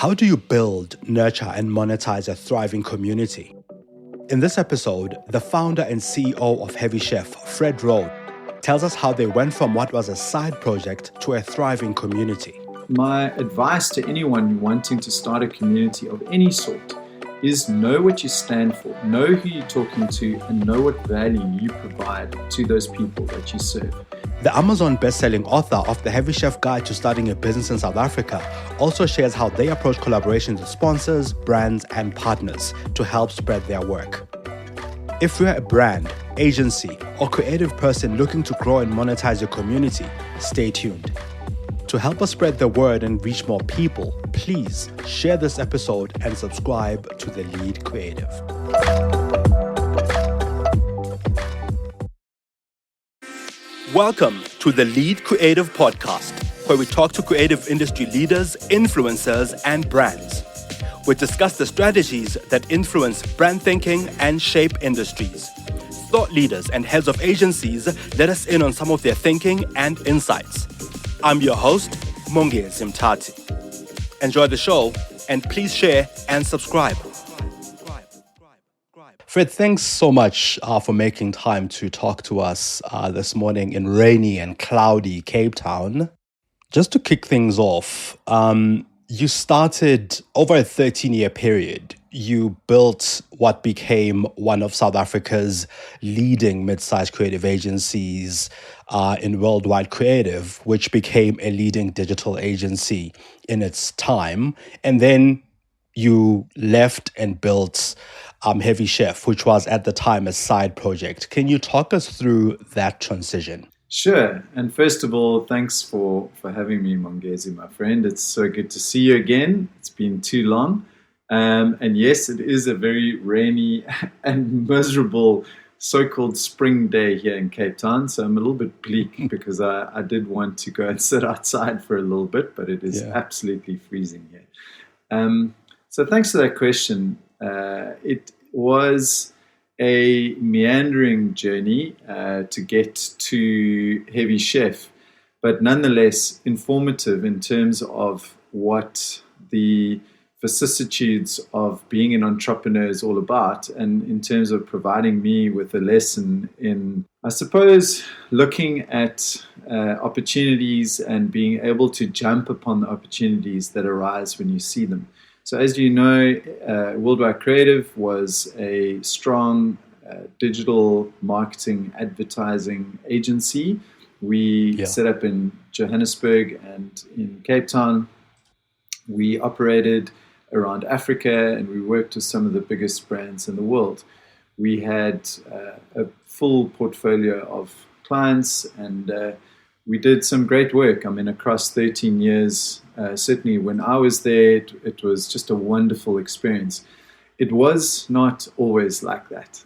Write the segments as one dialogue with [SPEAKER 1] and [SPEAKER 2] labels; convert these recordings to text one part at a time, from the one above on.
[SPEAKER 1] How do you build, nurture, and monetize a thriving community? In this episode, the founder and CEO of Heavy Chef, Fred Roed, tells us how they went from what was a side project to a thriving community.
[SPEAKER 2] My advice to anyone wanting to start a community of any sort is know what you stand for, know who you're talking to, and know what value you provide to those people that you serve.
[SPEAKER 1] The Amazon best-selling author of The Heavy Chef Guide to Starting a Business in South Africa also shares how they approach collaborations with sponsors, brands, and partners to help spread their work. If you're a brand, agency, or creative person looking to grow and monetize your community, stay tuned. To help us spread the word and reach more people, please share this episode and subscribe to The Lead Creative. Welcome to The Lead Creative Podcast, where we talk to creative industry leaders, influencers, and brands. We discuss the strategies that influence brand thinking and shape industries. Thought leaders and heads of agencies let us in on some of their thinking and insights. I'm your host, Mongezi Mtati. Enjoy the show and please share and subscribe. Fred, thanks so much for making time to talk to us this morning in rainy and cloudy Cape Town. Just to kick things off, you started over a 13-year period. You built what became one of South Africa's leading mid-sized creative agencies in worldwide creative, which became a leading digital agency in its time. And then you left and built Heavy Chef, which was at the time a side project. Can you talk us through that transition?
[SPEAKER 2] Sure. And first of all, thanks for having me, Mongezi, my friend. It's so good to see you again. It's been too long. And yes, it is a very rainy and miserable so-called spring day here in Cape Town. So I'm a little bit bleak because I did want to go and sit outside for a little bit, but it is absolutely freezing here. So thanks for that question. It was a meandering journey to get to Heavy Chef, but nonetheless informative in terms of what the vicissitudes of being an entrepreneur is all about, and in terms of providing me with a lesson in, I suppose, looking at opportunities and being able to jump upon the opportunities that arise when you see them. So as you know, Worldwide Creative was a strong digital marketing advertising agency. We set up in Johannesburg and in Cape Town. We operated around Africa and we worked with some of the biggest brands in the world. We had a full portfolio of clients and we did some great work. I mean, across 13 years, certainly when I was there, it was just a wonderful experience. It was not always like that.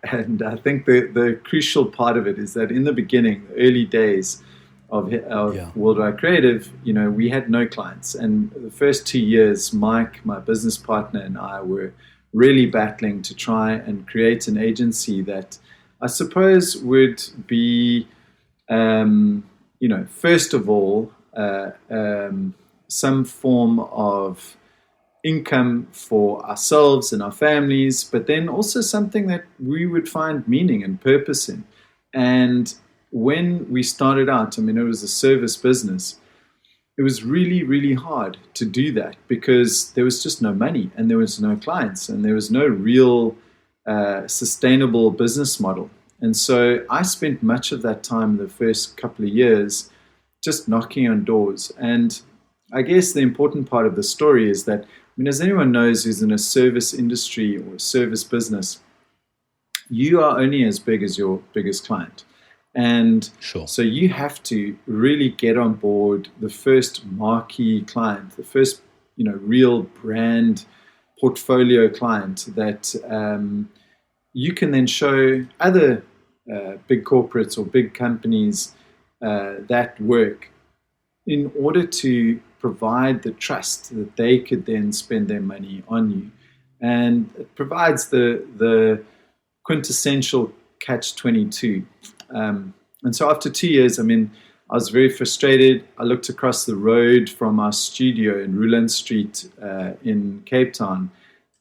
[SPEAKER 2] And I think the crucial part of it is that in the beginning, the early days of Worldwide Creative, we had no clients. And the first 2 years, Mike, my business partner, and I were really battling to try and create an agency that I suppose would be, first of all, some form of income for ourselves and our families, but then also something that we would find meaning and purpose in. And when we started out, it was a service business. It was really, really hard to do that because there was just no money and there was no clients and there was no real sustainable business model. And so I spent much of that time, the first couple of years, just knocking on doors. And I guess the important part of the story is that, as anyone knows who's in a service industry or a service business, you are only as big as your biggest client. And so you have to really get on board the first marquee client, the first, real brand portfolio client that you can then show other big corporates or big companies that work in order to provide the trust that they could then spend their money on you. And it provides the quintessential catch-22. And so after 2 years, I was very frustrated. I looked across the road from our studio in Ruland Street in Cape Town.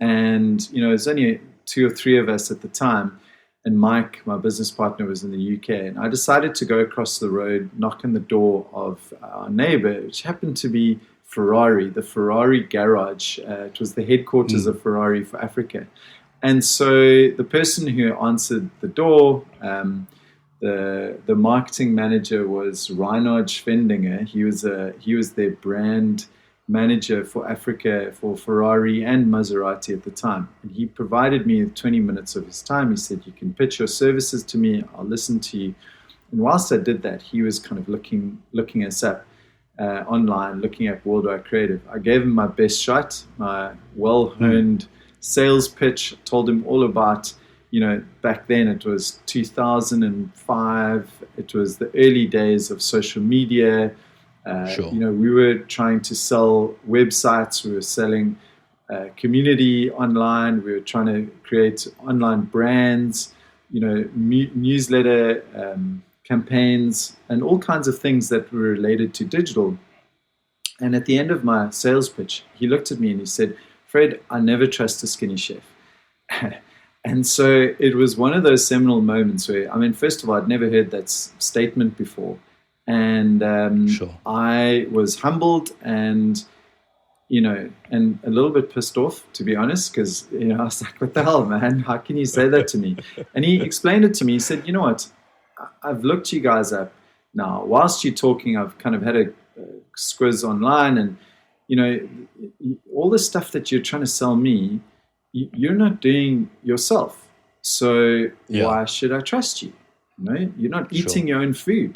[SPEAKER 2] And, there's only 2 or 3 of us at the time. And Mike, my business partner, was in the UK. And I decided to go across the road, knock on the door of our neighbor, which happened to be Ferrari, the Ferrari garage. It was the headquarters of Ferrari for Africa. And so the person who answered the door, the marketing manager, was Reinhard Schwendinger. He was their brand manager for Africa for Ferrari and Maserati at the time. And he provided me with 20 minutes of his time. He said, "You can pitch your services to me. I'll listen to you." And whilst I did that, he was kind of looking us up online, looking at Worldwide Creative. I gave him my best shot, my well-honed sales pitch. Told him all about, back then it was 2005. It was the early days of social media. We were trying to sell websites. We were selling community online. We were trying to create online brands, newsletter campaigns, and all kinds of things that were related to digital. And at the end of my sales pitch, he looked at me and he said, "Fred, I never trust a skinny chef." And so it was one of those seminal moments where, first of all, I'd never heard that statement before. And I was humbled and, and a little bit pissed off, to be honest, because, I was like, "What the hell, man? How can you say that to me?" And he explained it to me. He said, "You know what? I've looked you guys up now. Whilst you're talking, I've kind of had a squiz online, and, all the stuff that you're trying to sell me, you're not doing yourself. So why should I trust you? You're not eating your own food."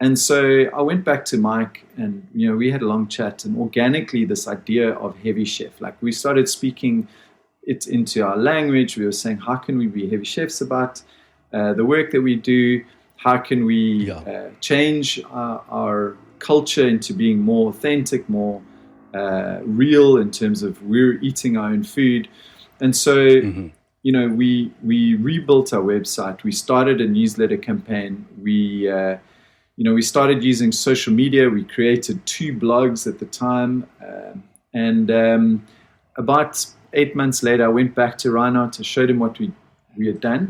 [SPEAKER 2] And so I went back to Mike and, we had a long chat, and organically this idea of heavy chef, like we started speaking it into our language. We were saying, how can we be heavy chefs about the work that we do? How can we change our culture into being more authentic, more real in terms of we're eating our own food? And so, we rebuilt our website. We started a newsletter campaign. We started using social media. We created 2 blogs at the time. And about 8 months later, I went back to Reinhard to show him what we had done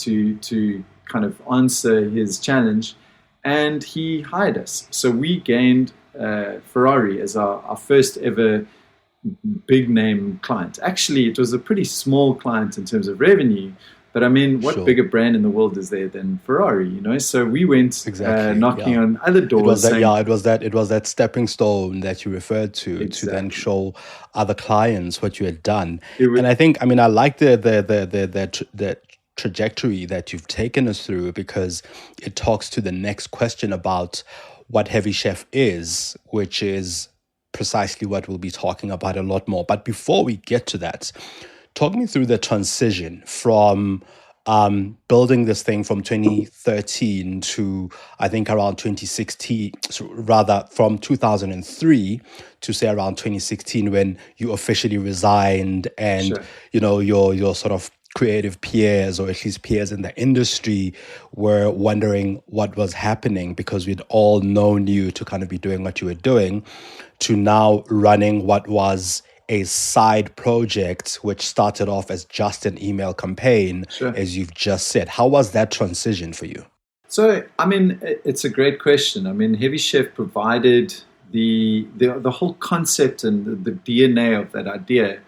[SPEAKER 2] to kind of answer his challenge. And he hired us. So we gained Ferrari as our first ever big name client. Actually, it was a pretty small client in terms of revenue. But what bigger brand in the world is there than Ferrari, So we went knocking on other doors.
[SPEAKER 1] It was that stepping stone that you referred to then show other clients what you had done. And I think, I like the trajectory that you've taken us through, because it talks to the next question about what Heavy Chef is, which is precisely what we'll be talking about a lot more. But before we get to that, talk me through the transition from building this thing from 2013 to, I think, around 2016, rather from 2003 to say around 2016, when you officially resigned and, your sort of creative peers, or at least peers in the industry, were wondering what was happening, because we'd all known you to kind of be doing what you were doing, to now running what was a side project, which started off as just an email campaign, as you've just said. How was that transition for you?
[SPEAKER 2] So, it's a great question. Heavy Chef provided the whole concept and the DNA of that idea.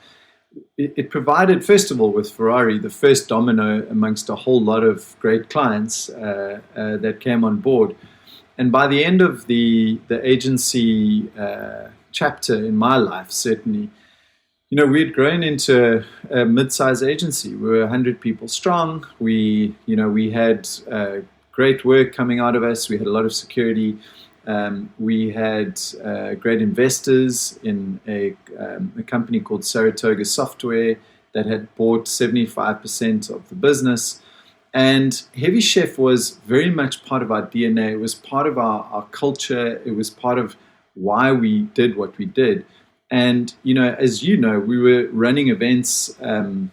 [SPEAKER 2] It provided, first of all, with Ferrari, the first domino amongst a whole lot of great clients that came on board. And by the end of the agency chapter in my life, certainly, we had grown into a mid-size agency. We were 100 people strong. We had great work coming out of us. We had a lot of security. We had great investors in a company called Saratoga Software that had bought 75% of the business. And Heavy Chef was very much part of our DNA. It was part of our culture. It was part of why we did what we did. And, as we were running events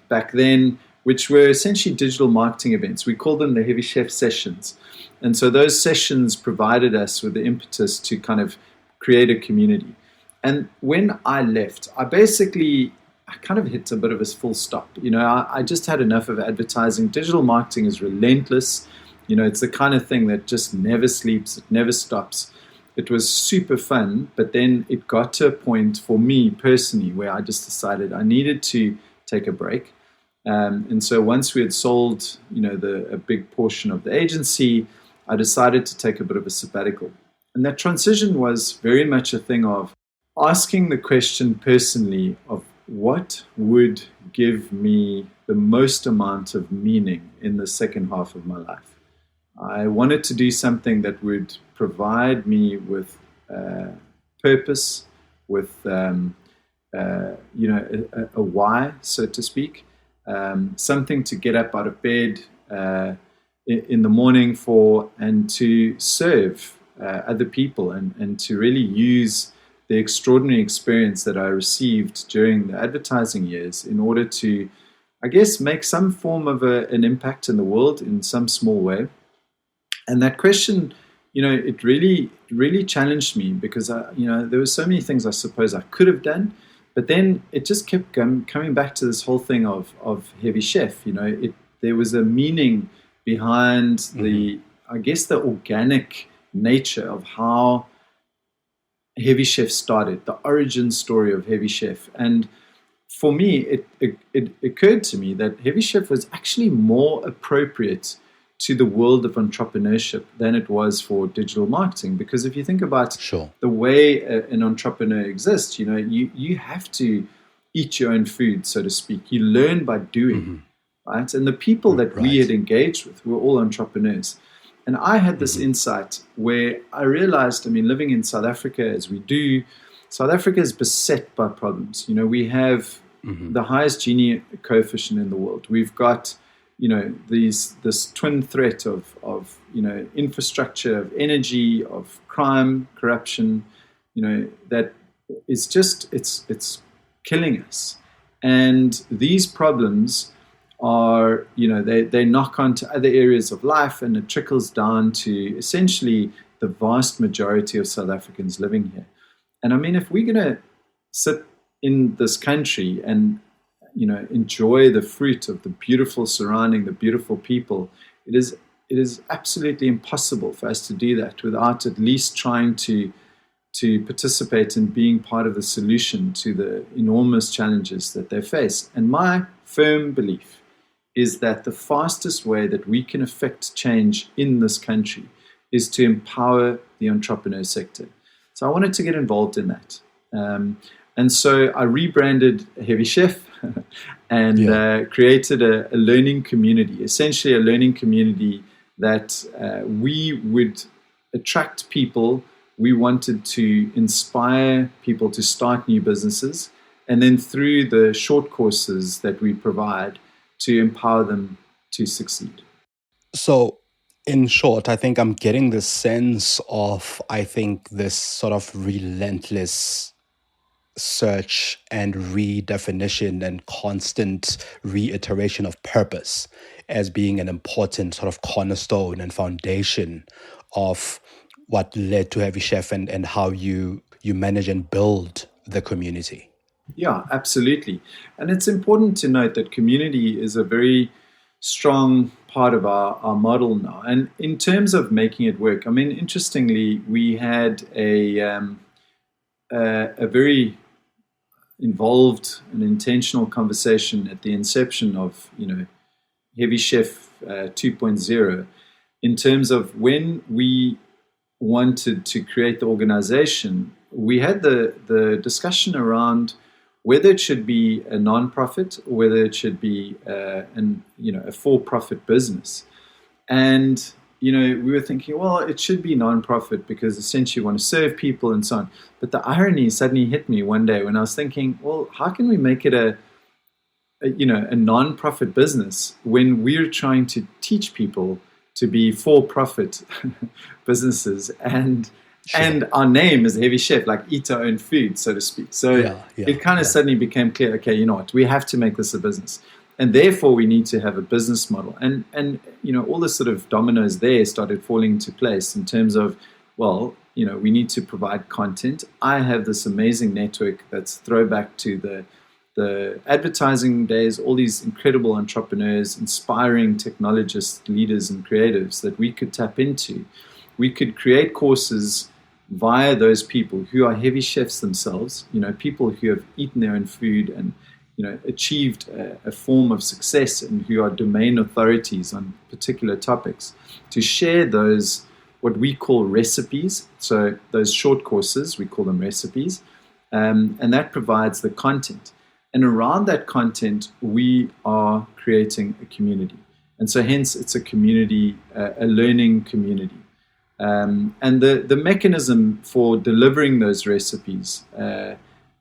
[SPEAKER 2] back then. which were essentially digital marketing events. We called them the Heavy Chef Sessions. And so those sessions provided us with the impetus to kind of create a community. And when I left, I kind of hit a bit of a full stop. I just had enough of advertising. Digital marketing is relentless. It's the kind of thing that just never sleeps, it never stops. It was super fun, but then it got to a point for me personally where I just decided I needed to take a break. And so once we had sold, a big portion of the agency, I decided to take a bit of a sabbatical. And that transition was very much a thing of asking the question personally of what would give me the most amount of meaning in the second half of my life. I wanted to do something that would provide me with purpose, with a why, so to speak, something to get up out of bed in the morning for, and to serve other people, and to really use the extraordinary experience that I received during the advertising years in order to, I guess, make some form of an impact in the world in some small way. And that question, it really challenged me, because there were so many things I suppose I could have done, but then it just kept coming back to this whole thing of Heavy Chef. There was a meaning behind the organic nature of how Heavy Chef started, the origin story of Heavy Chef. And for me, it occurred to me that Heavy Chef was actually more appropriate to the world of entrepreneurship than it was for digital marketing. Because if you think about the way an entrepreneur exists, you have to eat your own food, so to speak. You learn by doing, right? And the people that we had engaged with were all entrepreneurs. And I had this insight where I realized, living in South Africa as we do, South Africa is beset by problems. We have the highest Gini coefficient in the world. We've got this twin threat of infrastructure, of energy, of crime, corruption, that is just, it's killing us. And these problems are, they knock on to other areas of life, and it trickles down to essentially the vast majority of South Africans living here. And if we're going to sit in this country and enjoy the fruit of the beautiful surrounding, the beautiful people, it is absolutely impossible for us to do that without at least trying to participate in being part of the solution to the enormous challenges that they face. And my firm belief is that the fastest way that we can affect change in this country is to empower the entrepreneur sector. So I wanted to get involved in that. And so I rebranded Heavy Chef and created a learning community, essentially a learning community that we would attract people. We wanted to inspire people to start new businesses, and then through the short courses that we provide, to empower them to succeed.
[SPEAKER 1] So, in short, I think I'm getting the sense of, this sort of relentless search and redefinition and constant reiteration of purpose as being an important sort of cornerstone and foundation of what led to Heavy Chef and how you manage and build the community.
[SPEAKER 2] Yeah, absolutely. And it's important to note that community is a very strong part of our model now. And in terms of making it work, interestingly, we had a very involved and intentional conversation at the inception of, Heavy Chef 2.0, in terms of when we wanted to create the organization. We had the discussion around whether it should be a non-profit or whether it should be a for-profit business. And we were thinking, well, it should be non-profit because essentially you want to serve people and so on. But the irony suddenly hit me one day when I was thinking, well, how can we make it a non-profit business when we're trying to teach people to be for-profit businesses, and our name is Heavy Chef, like eat our own food, so to speak. So it kind of suddenly became clear, okay, you know what, we have to make this a business. and therefore we need to have a business model. And all the sort of dominoes there started falling into place in terms of, well, we need to provide content. I have this amazing network that's throwback to the advertising days, all these incredible entrepreneurs, inspiring technologists, leaders, and creatives that we could tap into. We could create courses via those people who are heavy chefs themselves, people who have eaten their own food and achieved a form of success and who are domain authorities on particular topics, to share those, what we call recipes. So those short courses, we call them recipes, and that provides the content. And around that content, we are creating a community. And so hence it's a community, a learning community. And the mechanism for delivering those recipes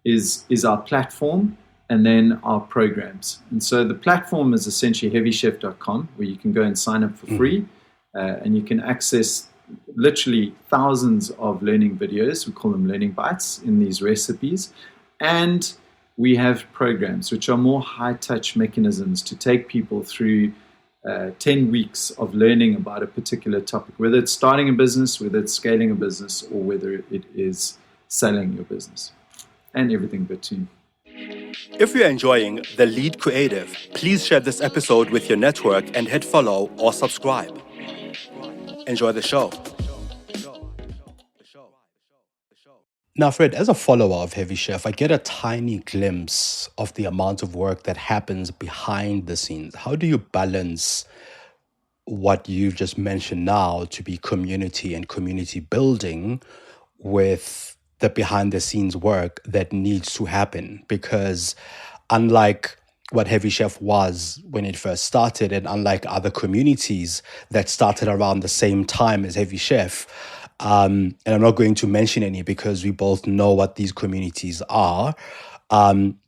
[SPEAKER 2] is our platform and then our programs. And so the platform is essentially heavychef.com, where you can go and sign up for free, and you can access literally thousands of learning videos. We call them learning bites in these recipes. And we have programs which are more high-touch mechanisms to take people through 10 weeks of learning about a particular topic, whether it's starting a business, whether it's scaling a business, or whether it is selling your business, and everything between.
[SPEAKER 1] If you're enjoying The Lead Creative, please share this episode with your network and hit follow or subscribe. Enjoy the show. Now, Fred, as a follower of Heavy Chef, I get a tiny glimpse of the amount of work that happens behind the scenes. How do you balance what you've just mentioned now to be community and community building with the behind the scenes work that needs to happen? Because unlike what Heavy Chef was when it first started, and unlike other communities that started around the same time as Heavy Chef, and I'm not going to mention any because we both know what these communities are.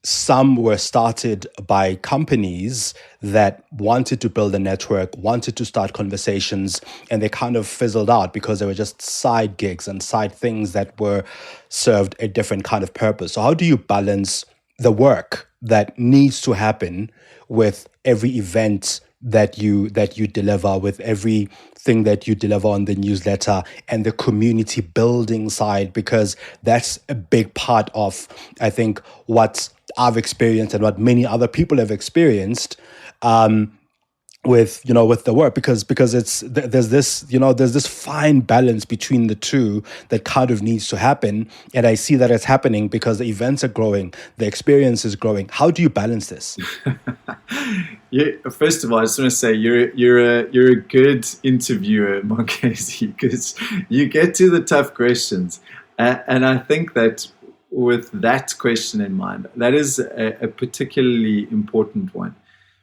[SPEAKER 1] Some were started by companies that wanted to build a network, wanted to start conversations, and they kind of fizzled out because they were just side gigs and side things that were served a different kind of purpose. So how do you balance the work that needs to happen with every event that you deliver, with everything that you deliver on the newsletter, and the community building side? Because that's a big part of, I think, what I've experienced and what many other people have experienced with the work, because there's this fine balance between the two that kind of needs to happen. And I see that it's happening because the events are growing, the experience is growing. How do you balance this?
[SPEAKER 2] Yeah, first of all, I just want to say you're a good interviewer, Mongezi, because you get to the tough questions, and I think that with that question in mind, that is a particularly important one.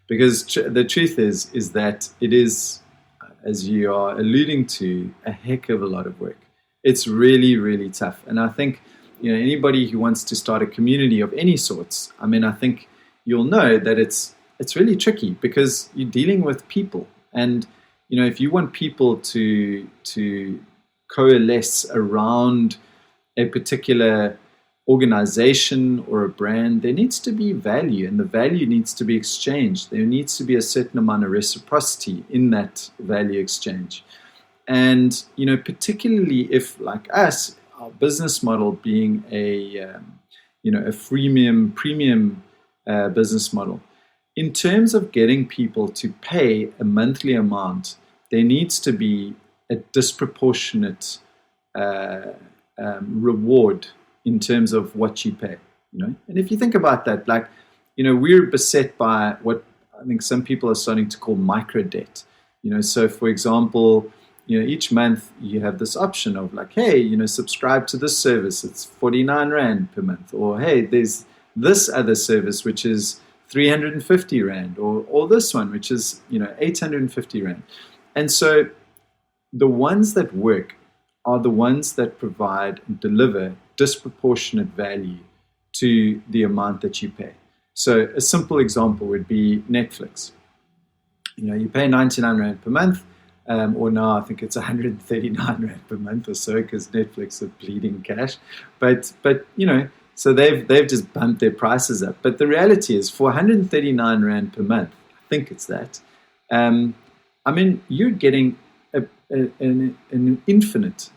[SPEAKER 2] Because the truth is that it is, as you are alluding to, a heck of a lot of work. It's really, really tough. And I think, anybody who wants to start a community of any sorts, I think you'll know that it's really tricky because you're dealing with people. And, if you want people to coalesce around a particular organization or a brand, there needs to be value, and the value needs to be exchanged. There needs to be a certain amount of reciprocity in that value exchange. And, particularly if, like us, our business model being a freemium, premium business model, in terms of getting people to pay a monthly amount, there needs to be a disproportionate reward in terms of what you pay, And if you think about that, we're beset by what I think some people are starting to call micro debt. So for example, each month you have this option of hey, subscribe to this service, it's 49 Rand per month. Or hey, there's this other service which is 350 Rand, or this one which is 850 Rand. And so the ones that work are the ones that provide and deliver disproportionate value to the amount that you pay. So a simple example would be Netflix. You pay 99 Rand per month, or now I think it's 139 Rand per month or so, because Netflix are bleeding cash. But So they've just bumped their prices up. But the reality is, for 139 Rand per month, I think it's that. I mean, you're getting an infinite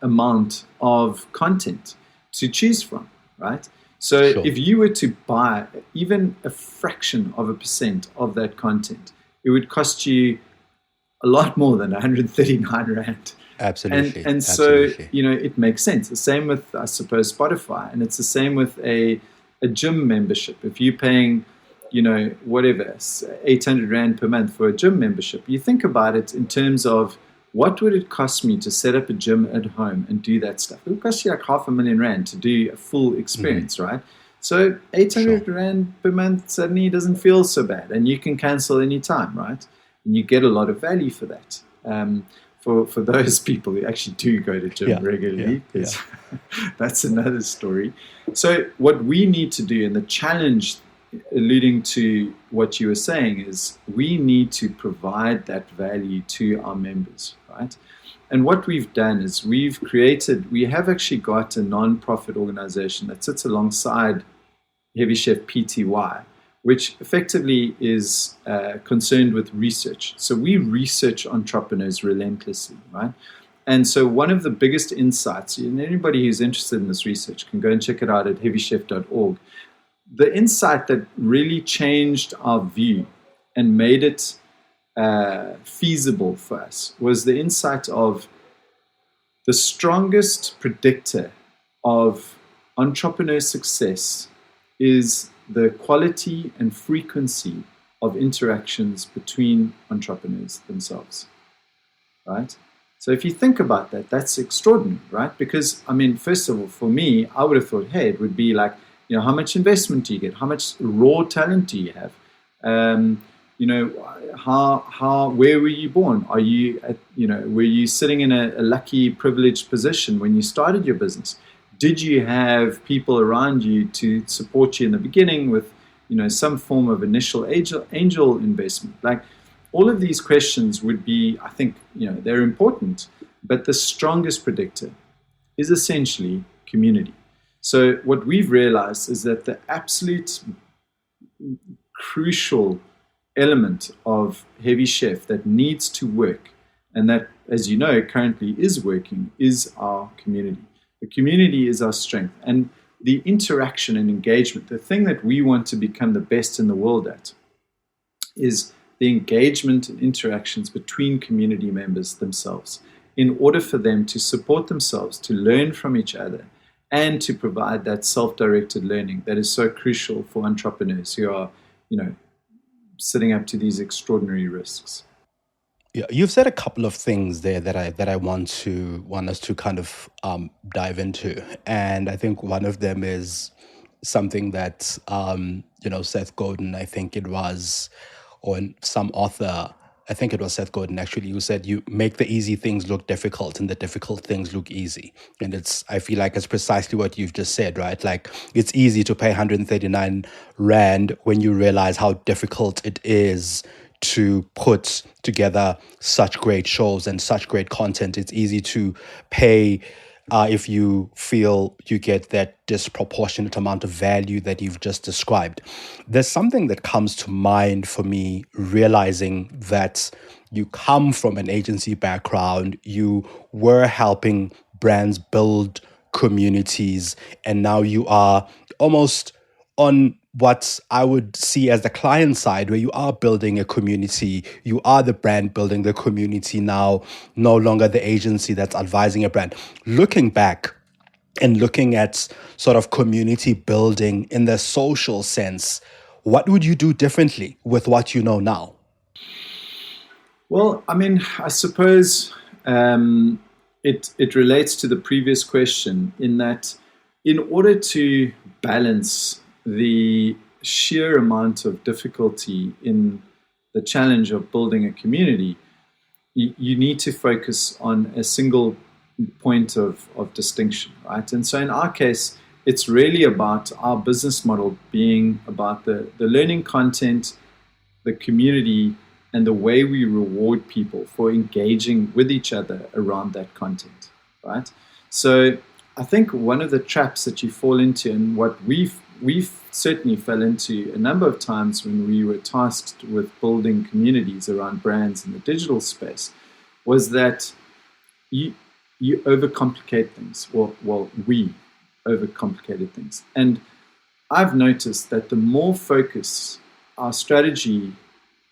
[SPEAKER 2] amount of content to choose from, right? So
[SPEAKER 1] Sure.
[SPEAKER 2] if you were to buy even a fraction of a percent of that content, it would cost you a lot more than 139 Rand.
[SPEAKER 1] Absolutely.
[SPEAKER 2] And so,
[SPEAKER 1] Absolutely.
[SPEAKER 2] it makes sense. The same with, I suppose, Spotify. And it's the same with a gym membership. If you're paying, whatever, 800 Rand per month for a gym membership, you think about it in terms of what would it cost me to set up a gym at home and do that stuff? It would cost you like 500,000 Rand to do a full experience, right? So 800
[SPEAKER 1] Sure.
[SPEAKER 2] Rand per month suddenly doesn't feel so bad. And you can cancel anytime, right? And you get a lot of value for that. For those people who actually do go to gym
[SPEAKER 1] Yeah.
[SPEAKER 2] regularly,
[SPEAKER 1] Yeah.
[SPEAKER 2] because that's another story. So what we need to do, and the challenge alluding to what you were saying, is we need to provide that value to our members, right? And what we've done is we have actually got a non-profit organization that sits alongside Heavy Chef PTY, which effectively is concerned with research. So we research entrepreneurs relentlessly, right? And so one of the biggest insights, and anybody who's interested in this research can go and check it out at heavychef.org. The insight that really changed our view and made it feasible for us was the insight of the strongest predictor of entrepreneur success is the quality and frequency of interactions between entrepreneurs themselves, right? So if you think about that, that's extraordinary, right? Because, I mean, first of all, for me, I would have thought, hey, it would be like, how much investment do you get? How much raw talent do you have? Where were you born? Are you, were you sitting in a lucky, privileged position when you started your business? Did you have people around you to support you in the beginning with, some form of initial angel investment? Like, all of these questions would be, I think, they're important, but the strongest predictor is essentially community. So what we've realized is that the absolute crucial element of Heavy Chef that needs to work, and that, as you know, currently is working, is our community. The community is our strength. And the interaction and engagement, the thing that we want to become the best in the world at, is the engagement and interactions between community members themselves, in order for them to support themselves, to learn from each other, and to provide that self-directed learning that is so crucial for entrepreneurs who are, sitting up to these extraordinary risks.
[SPEAKER 1] Yeah, you've said a couple of things there that I want us to kind of dive into, and I think one of them is something that Seth Godin, I think it was, or some author, I think it was Seth Godin actually, who said you make the easy things look difficult and the difficult things look easy. And I feel like it's precisely what you've just said, right? Like, it's easy to pay 139 Rand when you realize how difficult it is to put together such great shows and such great content. It's easy to pay if you feel you get that disproportionate amount of value that you've just described. There's something that comes to mind for me, realizing that you come from an agency background, you were helping brands build communities, and now you are almost on what I would see as the client side, where you are building a community, you are the brand building the community now, no longer the agency that's advising a brand. Looking back and looking at sort of community building in the social sense, what would you do differently with what you know now?
[SPEAKER 2] Well, I mean, I suppose it relates to the previous question, in that in order to balance the sheer amount of difficulty in the challenge of building a community, you need to focus on a single point of distinction, right? And so in our case, it's really about our business model being about the learning content, the community, and the way we reward people for engaging with each other around that content, right? So I think one of the traps that you fall into, and what we've certainly fell into a number of times when we were tasked with building communities around brands in the digital space, was that you you overcomplicate things. Well, we overcomplicated things, and I've noticed that the more focus our strategy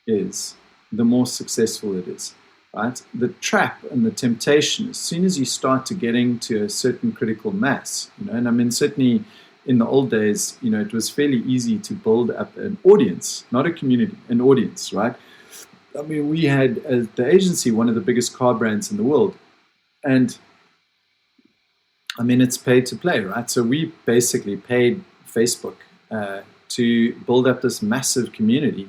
[SPEAKER 2] is, the more successful it is. Right? The trap and the temptation, as soon as you start to getting to a certain critical mass, and I mean, certainly in the old days, it was fairly easy to build up an audience, not a community, an audience, right? I mean, we had, as the agency, one of the biggest car brands in the world. And I mean, it's pay to play, right? So we basically paid Facebook to build up this massive community,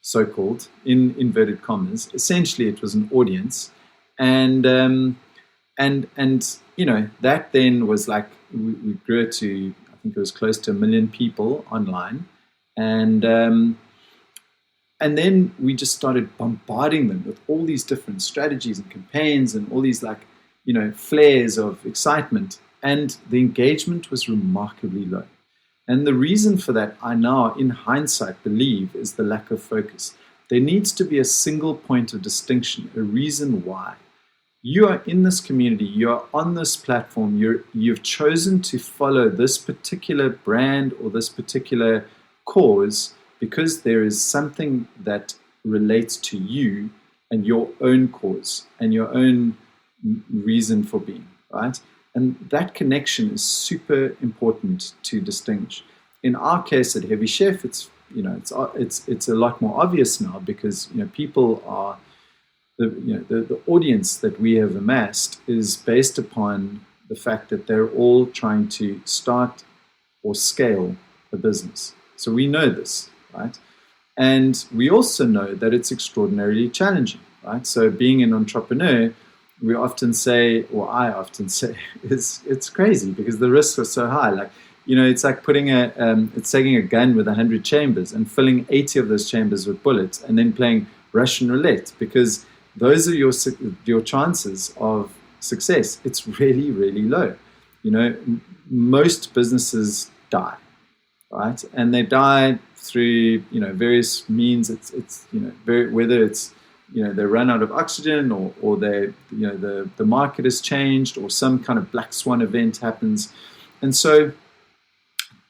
[SPEAKER 2] so-called, in inverted commas. Essentially, it was an audience, and that then was like we grew it to, I think it was close to 1 million people online, and then we just started bombarding them with all these different strategies and campaigns and all these flares of excitement, and the engagement was remarkably low. And the reason for that, I now, in hindsight, believe is the lack of focus. There needs to be a single point of distinction, a reason why. You are in this community, you are on this platform, you've chosen to follow this particular brand or this particular cause because there is something that relates to you and your own cause and your own reason for being, right? And that connection is super important to distinguish. In our case at Heavy Chef, it's a lot more obvious now because people are the audience that we have amassed is based upon the fact that they're all trying to start or scale a business. So we know this, right? And we also know that it's extraordinarily challenging, right? So being an entrepreneur, we often say, or I often say, it's crazy because the risks are so high. Like, it's like it's taking a gun with 100 chambers and filling 80 of those chambers with bullets and then playing Russian roulette because those are your chances of success. It's really, really low. Most businesses die, right? And they die through, various means. It's whether it's, they run out of oxygen or they, the market has changed or some kind of black swan event happens. And so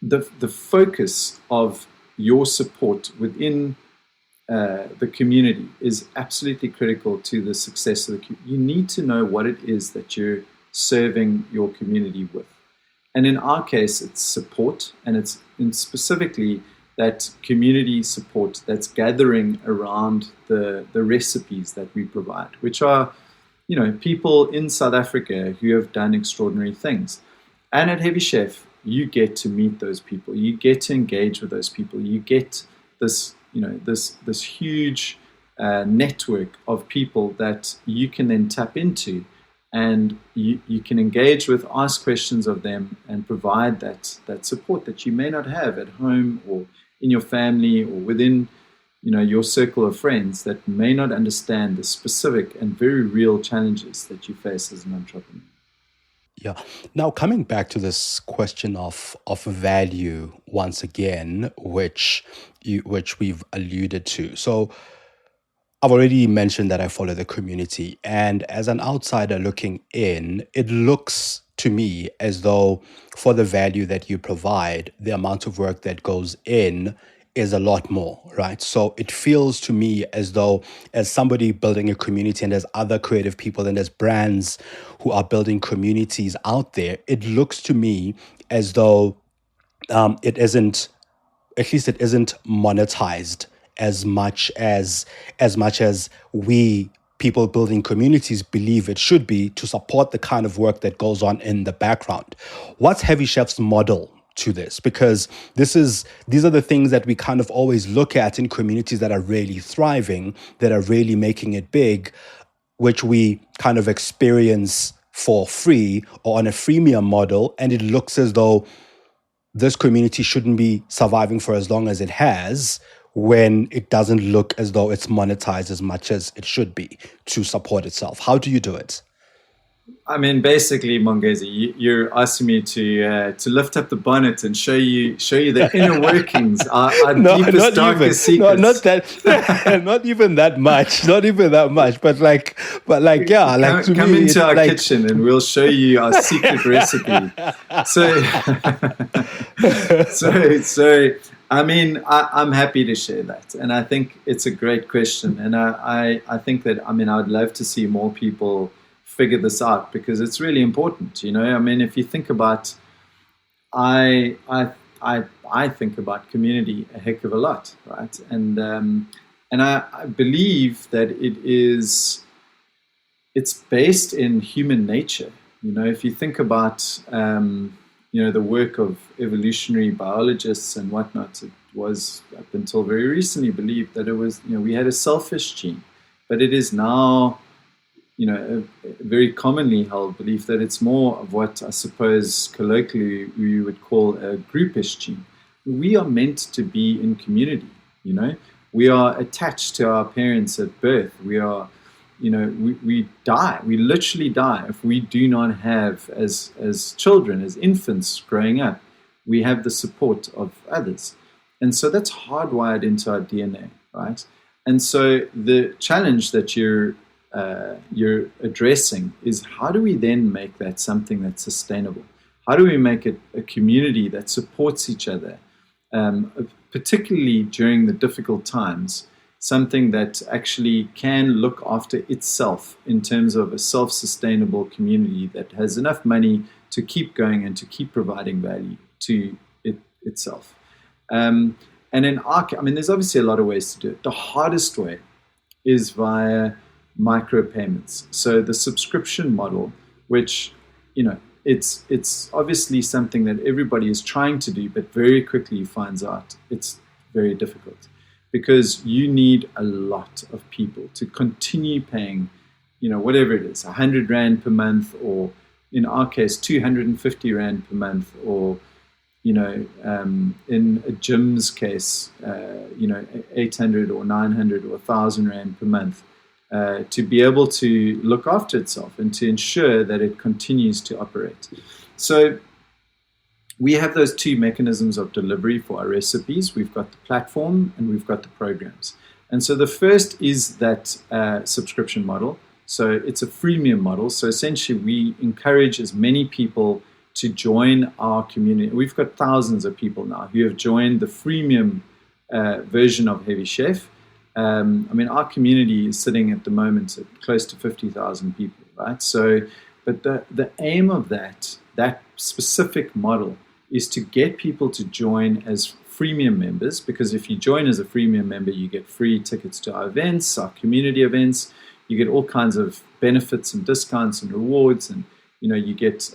[SPEAKER 2] the focus of your support within the community is absolutely critical to the success of the community. You need to know what it is that you're serving your community with. And in our case, it's support, and it's specifically that community support that's gathering around the recipes that we provide, which are, people in South Africa who have done extraordinary things. And at Heavy Chef, you get to meet those people. You get to engage with those people. You get this, this huge network of people that you can then tap into, and you can engage with, ask questions of them, and provide that support that you may not have at home or in your family or within your circle of friends that may not understand the specific and very real challenges that you face as an entrepreneur.
[SPEAKER 1] Yeah. Now, coming back to this question of value once again, which we've alluded to. So I've already mentioned that I follow the community, and as an outsider looking in, it looks to me as though for the value that you provide, the amount of work that goes in is a lot more, right? So it feels to me as though, as somebody building a community, and there's other creative people and there's brands who are building communities out there, it looks to me as though it isn't, at least it isn't monetized as much as we people building communities believe it should be to support the kind of work that goes on in the background. What's Heavy Chef's model to this? Because these are the things that we kind of always look at in communities that are really thriving, that are really making it big, which we kind of experience for free or on a freemium model, and it looks as though this community shouldn't be surviving for as long as it has, when it doesn't look as though it's monetized as much as it should be to support itself. How do you do it?
[SPEAKER 2] I mean, basically, Mongezi, you're asking me to lift up the bonnet and show you the inner workings, our
[SPEAKER 1] No,
[SPEAKER 2] deepest,
[SPEAKER 1] not even.
[SPEAKER 2] darkest
[SPEAKER 1] No, not
[SPEAKER 2] secrets.
[SPEAKER 1] that. Not even that much. Not even that much. But yeah, like to
[SPEAKER 2] Come
[SPEAKER 1] me,
[SPEAKER 2] into
[SPEAKER 1] it's
[SPEAKER 2] our
[SPEAKER 1] like.
[SPEAKER 2] kitchen and we'll show you our secret recipe. So, so I mean, I'm happy to share that, and I think it's a great question, and I think that I mean I'd love to see more people figure this out because it's really important. I mean, if you think about, I I I think about community a heck of a lot, right? And I believe that it's based in human nature. If you think about, the work of evolutionary biologists and whatnot, it was up until very recently believed that it was, we had a selfish gene, but it is now, a very commonly held belief that it's more of what I suppose colloquially we would call a groupish gene. We are meant to be in community, you know. We are attached to our parents at birth. We are, we die. We literally die if we do not have, as children, as infants growing up, we have the support of others. And so that's hardwired into our DNA, right? And so the challenge that you're addressing is how do we then make that something that's sustainable? How do we make it a community that supports each other, particularly during the difficult times, something that actually can look after itself in terms of a self-sustainable community that has enough money to keep going and to keep providing value to itself. And in I mean, there's obviously a lot of ways to do it. The hardest way is via micropayments. So the subscription model, which, it's obviously something that everybody is trying to do, but very quickly finds out it's very difficult because you need a lot of people to continue paying, whatever it is, 100 Rand per month, or in our case, 250 Rand per month, or in a gym's case, 800 or 900 or 1,000 Rand per month, to be able to look after itself and to ensure that it continues to operate. So we have those two mechanisms of delivery for our recipes. We've got the platform and we've got the programs. And so the first is that subscription model. So it's a freemium model. So essentially we encourage as many people to join our community. We've got thousands of people now who have joined the freemium version of Heavy Chef. I mean, our community is sitting at the moment at close to 50,000 people, right? So, but the aim of that specific model is to get people to join as freemium members, because if you join as a freemium member, you get free tickets to our events, our community events. You get all kinds of benefits and discounts and rewards, and you get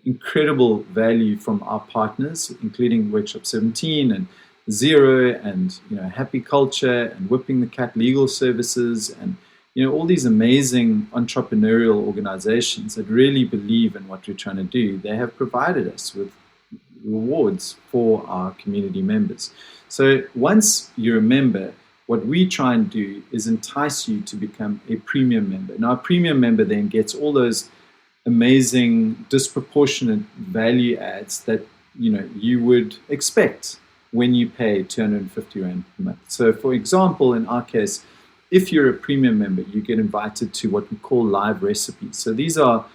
[SPEAKER 2] incredible value from our partners, including Workshop 17 and Zero and Happy Culture and Whipping the Cat Legal Services, and all these amazing entrepreneurial organizations that really believe in what we're trying to do. They have provided us with rewards for our community members. So once you're a member, what we try and do is entice you to become a premium member. Now, a premium member then gets all those amazing disproportionate value adds that you would expect when you pay 250 Rand per month. So for example, in our case, if you're a premium member, you get invited to what we call live recipes. So these are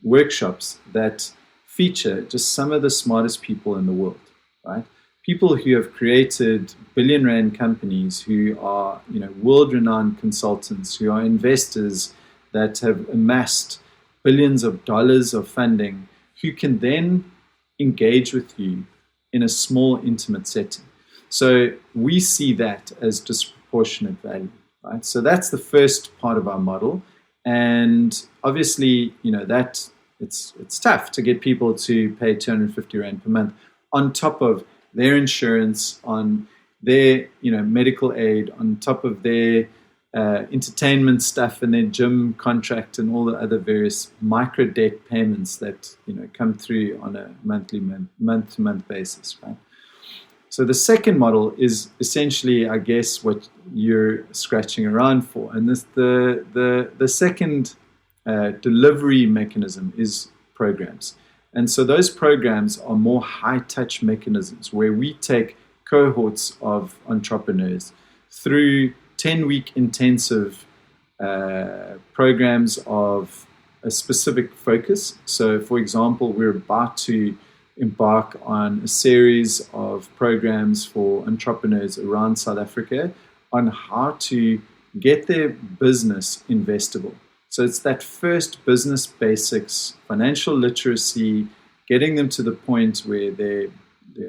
[SPEAKER 2] workshops that feature just some of the smartest people in the world, right? People who have created billion Rand companies, who are world-renowned consultants, who are investors that have amassed billions of dollars of funding, who can then engage with you in a small, intimate setting. So we see that as disproportionate value, right? So that's the first part of our model. And obviously, that it's tough to get people to pay 250 Rand per month on top of their insurance, on their medical aid, on top of their entertainment stuff and their gym contract and all the other various micro debt payments that come through on a month-to-month basis, right? So the second model is essentially, I guess, what you're scratching around for, and this the second delivery mechanism is programs. And so those programs are more high-touch mechanisms where we take cohorts of entrepreneurs through 10-week intensive programs of a specific focus. So, for example, we're about to embark on a series of programs for entrepreneurs around South Africa on how to get their business investable. So it's that first business basics, financial literacy, getting them to the point where their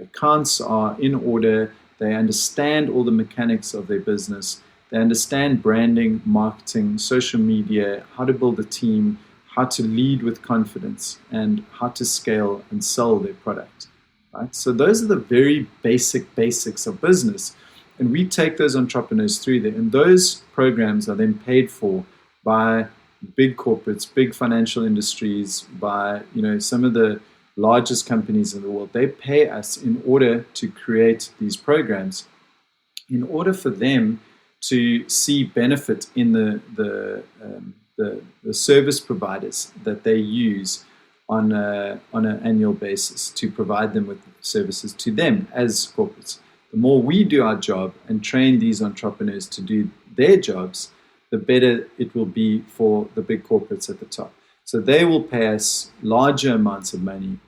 [SPEAKER 2] accounts are in order, they understand all the mechanics of their business, they understand branding, marketing, social media, how to build a team, how to lead with confidence, and how to scale and sell their product. Right? So those are the very basics of business. And we take those entrepreneurs through there. And those programs are then paid for by big corporates, big financial industries, by some of the largest companies in the world. They pay us in order to create these programs, in order for them to see benefit in the service providers that they use on an annual basis to provide them with services to them as corporates. The more we do our job and train these entrepreneurs to do their jobs, the better it will be for the big corporates at the top. So they will pay us larger amounts of money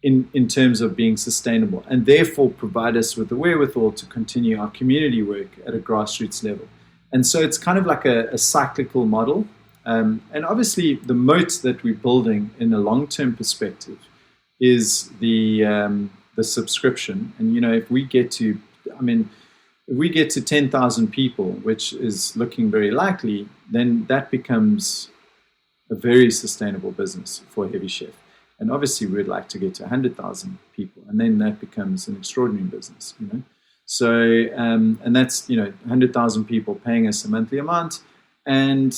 [SPEAKER 2] in terms of being sustainable, and therefore provide us with the wherewithal to continue our community work at a grassroots level. And so it's kind of like a cyclical model. And obviously the moat that we're building in a long-term perspective is the subscription. And if we get to 10,000 people, which is looking very likely, then that becomes a very sustainable business for Heavy Chef. And obviously we'd like to get to 100,000 people, and then that becomes an extraordinary business, So, and that's, 100,000 people paying us a monthly amount. And,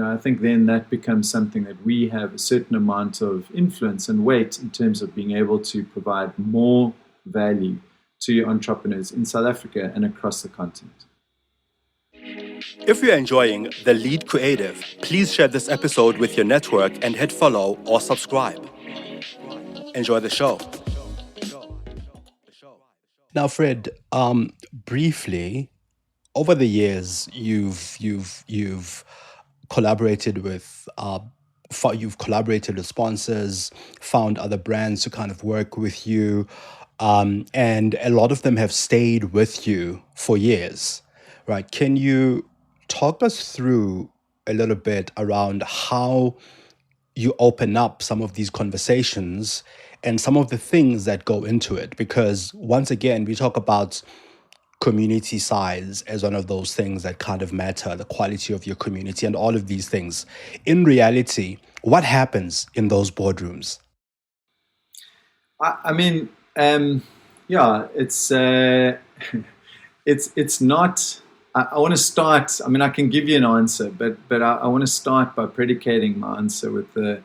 [SPEAKER 2] I think then that becomes something that we have a certain amount of influence and weight in terms of being able to provide more value to entrepreneurs in South Africa and across the continent.
[SPEAKER 1] If you're enjoying The Lead Creative, please share this episode with your network and hit follow or subscribe. Enjoy the show. Now, Fred, briefly, over the years, you've collaborated with sponsors, found other brands to kind of work with you, and a lot of them have stayed with you for years, right? Can you talk us through a little bit around how you open up some of these conversations and some of the things that go into it? Because once again, we talk about community size as one of those things that kind of matter, the quality of your community and all of these things. In reality, what happens in those boardrooms?
[SPEAKER 2] It's not. I want to start. I can give you an answer, but I want to start by predicating my answer with the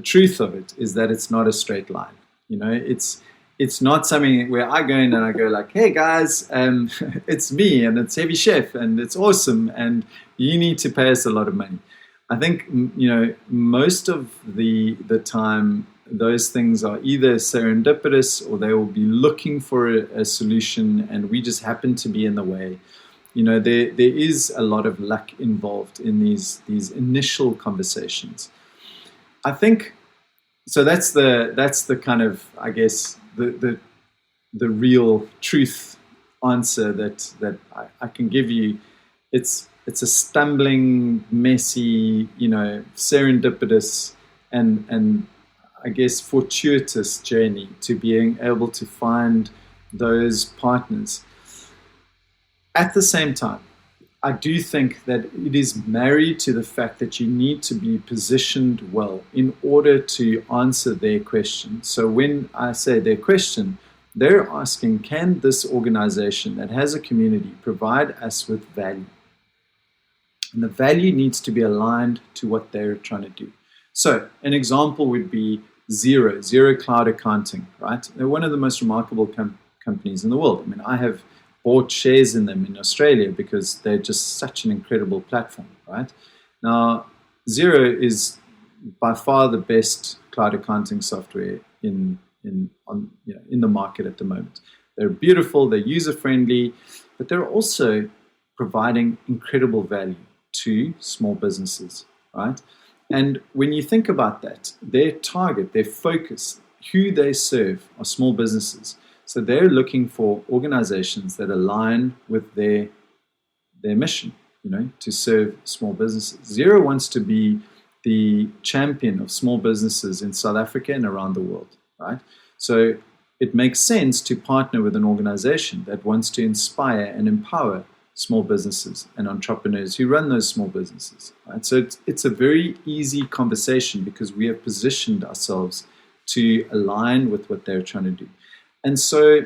[SPEAKER 2] truth of it is that it's not a straight line. It's not something where I go in and I go like, hey guys, it's me and it's Heavy Chef and it's awesome and you need to pay us a lot of money. I think, most of the time those things are either serendipitous or they will be looking for a solution and we just happen to be in the way. There is a lot of luck involved in these initial conversations. I think, so that's the kind of, I guess, the real truth answer that I can give you. It's a stumbling, messy, serendipitous and I guess fortuitous journey to being able to find those partners. At the same time, I do think that it is married to the fact that you need to be positioned well in order to answer their question. So when I say their question, they're asking, can this organization that has a community provide us with value? And the value needs to be aligned to what they're trying to do. So an example would be Zero Cloud Accounting, right? They're one of the most remarkable companies in the world. I have bought shares in them in Australia because they're just such an incredible platform, right? Now, Xero is by far the best cloud accounting software in the market at the moment. They're beautiful, they're user friendly, but they're also providing incredible value to small businesses, right? And when you think about that, their target, their focus, who they serve are small businesses. So they're looking for organizations that align with their mission, to serve small businesses. Xero wants to be the champion of small businesses in South Africa and around the world, right? So it makes sense to partner with an organization that wants to inspire and empower small businesses and entrepreneurs who run those small businesses, right? So it's a very easy conversation because we have positioned ourselves to align with what they're trying to do. And so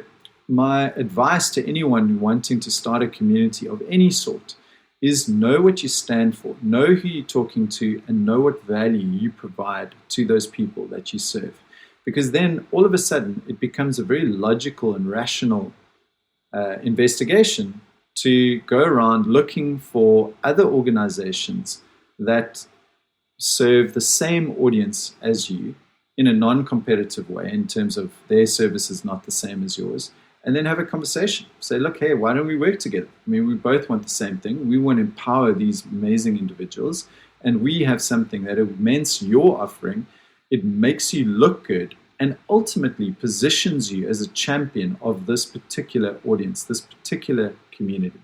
[SPEAKER 2] my advice to anyone wanting to start a community of any sort is know what you stand for, know who you're talking to, and know what value you provide to those people that you serve. Because then all of a sudden it becomes a very logical and rational investigation to go around looking for other organizations that serve the same audience as you in a non-competitive way in terms of their services not the same as yours, and then have a conversation. Say, look, hey, why don't we work together? I mean, we both want the same thing. We want to empower these amazing individuals, and we have something that augments your offering. It makes you look good and ultimately positions you as a champion of this particular audience, this particular community.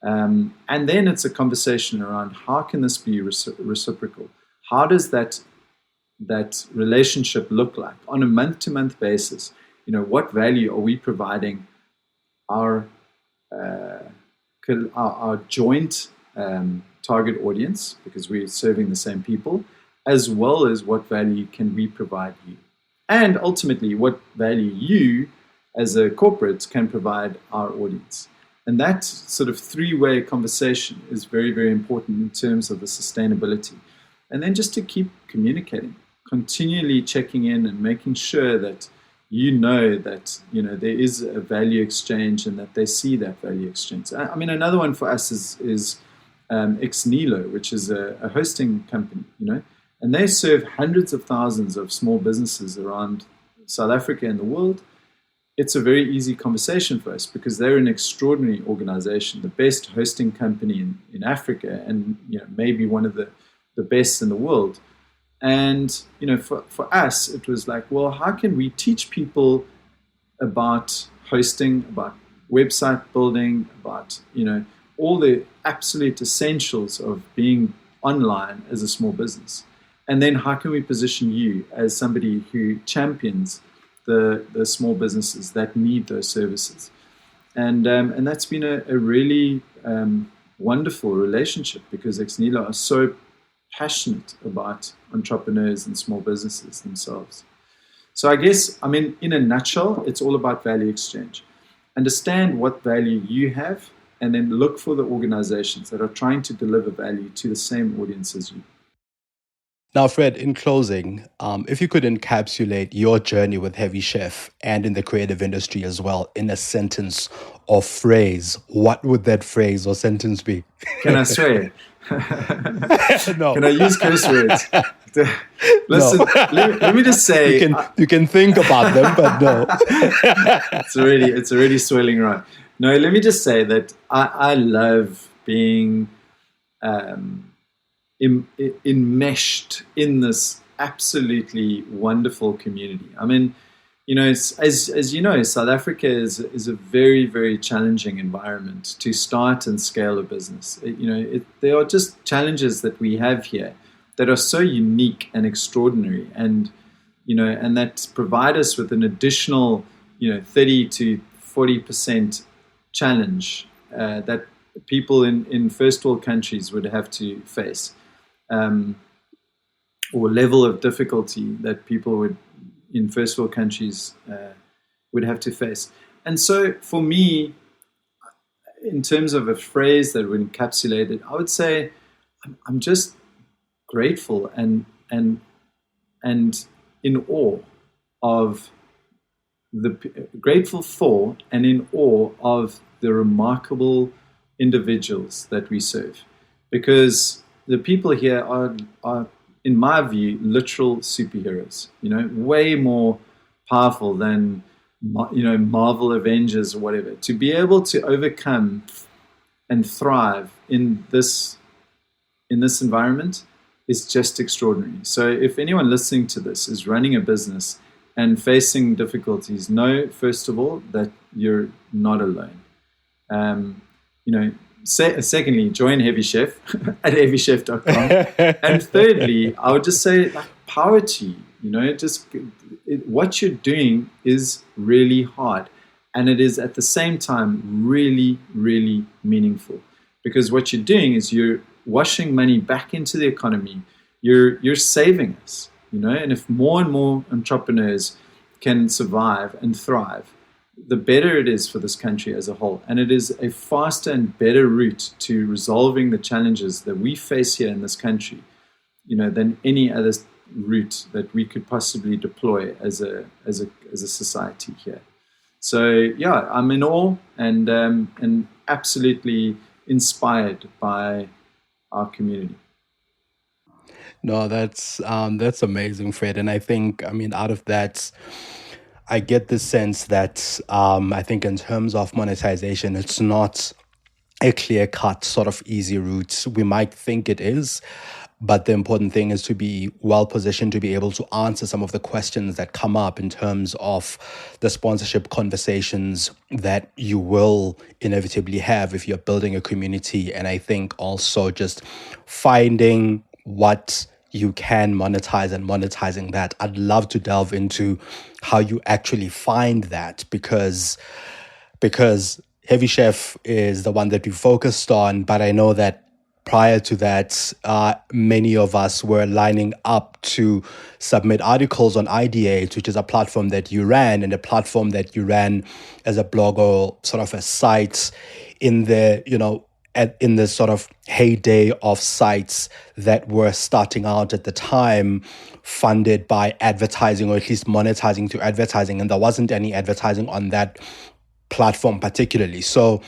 [SPEAKER 2] And then it's a conversation around how can this be reciprocal? How does that relationship look like on a month-to-month basis? What value are we providing our joint target audience, because we're serving the same people, as well as what value can we provide you? And ultimately, what value you as a corporate can provide our audience. And that sort of three-way conversation is very, very important in terms of the sustainability. And then just to keep communicating, continually checking in and making sure that that there is a value exchange and that they see that value exchange. I mean, another one for us is Xnilo, which is a hosting company, and they serve hundreds of thousands of small businesses around South Africa and the world. It's a very easy conversation for us because they're an extraordinary organization, the best hosting company in Africa, and maybe one of the best in the world. And for us, it was like, well, how can we teach people about hosting, about website building, about all the absolute essentials of being online as a small business? And then how can we position you as somebody who champions the small businesses that need those services? And that's been a really wonderful relationship because Xnilo are so passionate about entrepreneurs and small businesses themselves. So I guess, in a nutshell, it's all about value exchange. Understand what value you have and then look for the organizations that are trying to deliver value to the same audience as you.
[SPEAKER 1] Now, Fred, in closing, if you could encapsulate your journey with Heavy Chef and in the creative industry as well in a sentence or phrase, what would that phrase or sentence be?
[SPEAKER 2] Can I swear?
[SPEAKER 1] No.
[SPEAKER 2] Can I use curse words? Listen,
[SPEAKER 1] No.
[SPEAKER 2] let me just say...
[SPEAKER 1] You can think about them, but no.
[SPEAKER 2] It's already swirling around. No, let me just say that I love being... enmeshed in this absolutely wonderful community. As you know, South Africa is a very, very challenging environment to start and scale a business. There are just challenges that we have here that are so unique and extraordinary, and that provide us with an additional 30 to 40% challenge that people in first world countries would have to face. Or level of difficulty that people in first world countries would have to face. And so for me, in terms of a phrase that would encapsulate it, I would say I'm just grateful and in awe of grateful for and in awe of the remarkable individuals that we serve. Because the people here are, in my view, literal superheroes. Way more powerful than Marvel Avengers or whatever. To be able to overcome and thrive in this environment is just extraordinary. So if anyone listening to this is running a business and facing difficulties, know first of all that you're not alone. Secondly, join Heavy Chef at heavychef.com. And thirdly, I would just say, power to you. What you're doing is really hard, and it is at the same time really, really meaningful, because what you're doing is you're washing money back into the economy. You're saving us, and if more and more entrepreneurs can survive and thrive, the better it is for this country as a whole. And it is a faster and better route to resolving the challenges that we face here in this country, than any other route that we could possibly deploy as a society here. So yeah, I'm in awe and absolutely inspired by our community.
[SPEAKER 1] No, that's amazing, Fred. And I think, out of that, I get the sense that I think in terms of monetization, it's not a clear-cut sort of easy route. We might think it is, but the important thing is to be well positioned to be able to answer some of the questions that come up in terms of the sponsorship conversations that you will inevitably have if you're building a community. And I think also just finding what you can monetize and monetizing that. I'd love to delve into how you actually find that, because Heavy Chef is the one that we focused on, but I know that prior to that, many of us were lining up to submit articles on Ideate, which is a platform that you ran, and a platform that you ran as a blog or sort of a site in the, in the sort of heyday of sites that were starting out at the time, funded by advertising, or at least monetizing through advertising. And there wasn't any advertising on that platform particularly. So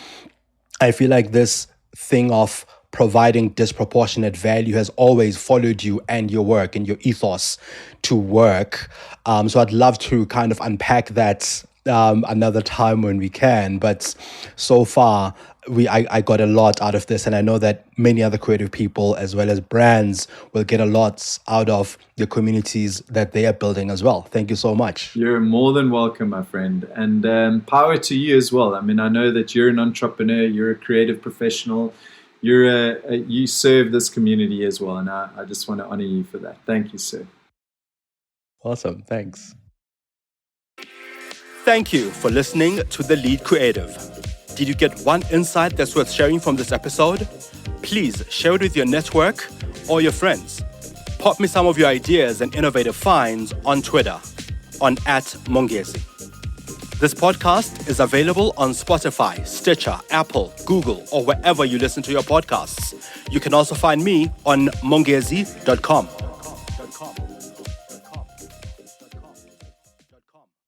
[SPEAKER 1] I feel like this thing of providing disproportionate value has always followed you and your work and your ethos to work. So I'd love to kind of unpack that another time when we can. But so far, I got a lot out of this, and I know that many other creative people as well as brands will get a lot out of the communities that they are building as well. Thank you so much.
[SPEAKER 2] You're more than welcome, my friend, and power to you as well. I know that you're an entrepreneur, you're a creative professional, you serve this community as well, and I just want to honor you for that. Thank you, sir.
[SPEAKER 1] Awesome, thanks. Thank you for listening to The Lead Creative. Did you get one insight that's worth sharing from this episode? Please share it with your network or your friends. Pop me some of your ideas and innovative finds on Twitter on @Mongezi. This podcast is available on Spotify, Stitcher, Apple, Google, or wherever you listen to your podcasts. You can also find me on mongezi.com.